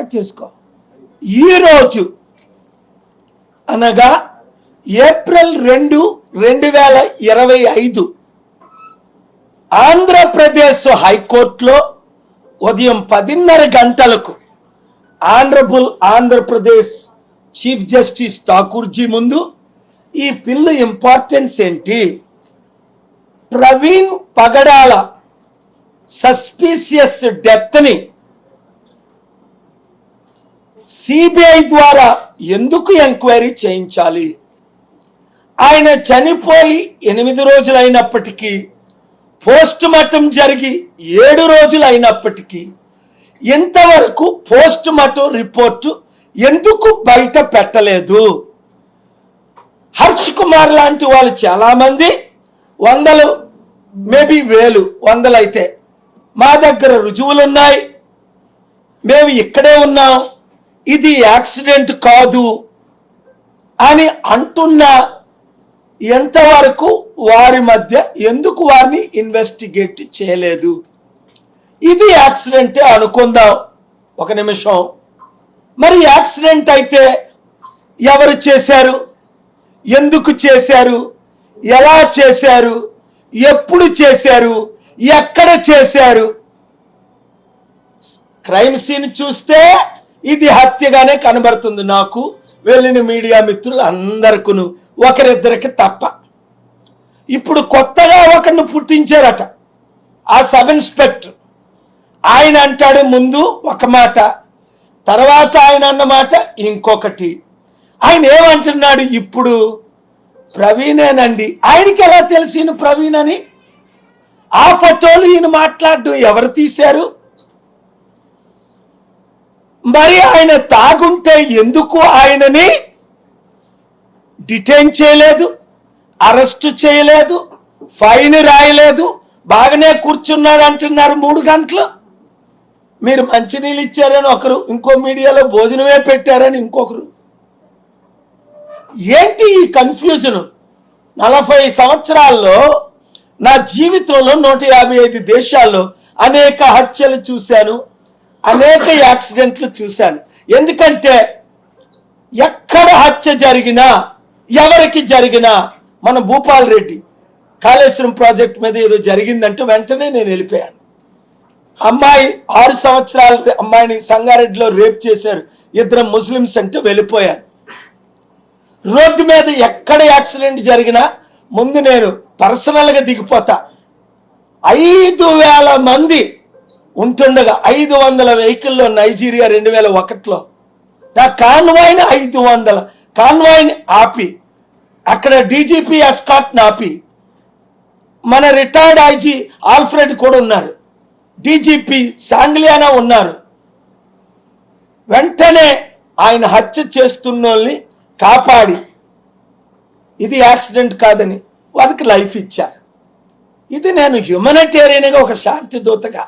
Record చేసుకో. ఈరోజు అనగా ఏప్రిల్ 2, 2025 ఆంధ్రప్రదేశ్ హైకోర్టులో ఉదయం 10:30 గంటలకు ఆనరబుల్ ఆంధ్రప్రదేశ్ చీఫ్ జస్టిస్ ఠాకూర్జీ ముందు ఈ పిల్లు ఇంపార్టెన్స్ ఏంటి, ప్రవీణ్ పగడాల సస్పీషియస్ డెత్ని సిబిఐ ద్వారా ఎందుకు ఎంక్వైరీ చేయించాలి, ఆయన చనిపోయి 8 రోజులైనప్పటికీ పోస్ట్ మార్టం జరిగి 7 రోజులైనప్పటికీ ఇంతవరకు పోస్ట్ మార్టం రిపోర్టు ఎందుకు బయట పెట్టలేదు. హర్ష్ కుమార్ లాంటి వాళ్ళు చాలామంది, వందలు, మేబీ వేలు, వందలైతే మా దగ్గర రుజువులు ఉన్నాయి, మేము ఇక్కడే ఉన్నాం, ఇది యాక్సిడెంట్ కాదు అని అంటున్నా ఎంతవరకు వారి మధ్య ఎందుకు వారిని ఇన్వెస్టిగేట్ చేయలేదు. ఇది యాక్సిడెంటే అనుకుందాం ఒక నిమిషం. మరి యాక్సిడెంట్ అయితే ఎవరు చేశారు, ఎందుకు చేశారు, ఎలా చేశారు, ఎప్పుడు చేశారు, ఎక్కడ చేశారు? క్రైమ్ సీన్ చూస్తే ఇది హత్యగానే కనబడుతుంది నాకు, వెళ్ళిన మీడియా మిత్రులు అందరికీ, ఒకరిద్దరికి తప్ప. ఇప్పుడు కొత్తగా ఒకరిని పుట్టించారట, ఆ సబ్ ఇన్స్పెక్టర్. ఆయన అంటాడు ముందు ఒక మాట, తర్వాత ఆయన అన్నమాట ఇంకొకటి. ఆయన ఏమంటున్నాడు ఇప్పుడు, ప్రవీణేనండి. ఆయనకి ఎలా తెలిసి ఈయన ప్రవీణ్ అని? ఆ ఫోటోలు ఈయన మాట్లాడు ఎవరు తీశారు? మరి ఆయన తాగుంటే ఎందుకు ఆయనని డిటైన్ చేయలేదు, అరెస్ట్ చేయలేదు, ఫైన్ రాయలేదు? బాగానే కూర్చున్నాడు అంటున్నారు 3 గంటలు. మీరు మంచినీళ్ళు ఇచ్చారని ఒకరు, ఇంకో మీడియాలో భోజనమే పెట్టారని ఇంకొకరు. ఏంటి ఈ కన్ఫ్యూజన్? 40 సంవత్సరాల్లో నా జీవితంలో 155 దేశాల్లో అనేక హత్యలు చూశాను, అనేక యాక్సిడెంట్లు చూశాను. ఎందుకంటే ఎక్కడ హత్య జరిగినా, ఎవరికి జరిగినా, మన భూపాల్ రెడ్డి కాళేశ్వరం ప్రాజెక్ట్ మీద ఏదో జరిగిందంటే వెంటనే నేను వెళ్ళిపోయాను. అమ్మాయి 6 సంవత్సరాల అమ్మాయిని సంగారెడ్డిలో రేప్ చేశారు 2 ముస్లిమ్స్ అంటే వెళ్ళిపోయాను. రోడ్డు మీద ఎక్కడ యాక్సిడెంట్ జరిగినా ముందు నేను పర్సనల్గా దిగిపోతా. 5,000 మంది ఉంటుండగా 500 వెహికల్లో నైజీరియా 2001లో నా కాన్వాయ్ని 500 కాన్వాయ్ని ఆపి, అక్కడ డీజీపీ ఎస్కాట్ని ఆపి, మన రిటైర్డ్ ఐజీ ఆల్ఫ్రెడ్ కూడా ఉన్నారు, డీజీపీ సాంగ్లియానా ఉన్నారు. వెంటనే ఆయన హత్య చేస్తున్నోళ్ళని కాపాడి ఇది యాక్సిడెంట్ కాదని వారికి లైఫ్ ఇచ్చారు. ఇది నేను హ్యూమనిటేరియన్గా, ఒక శాంతి దూతగా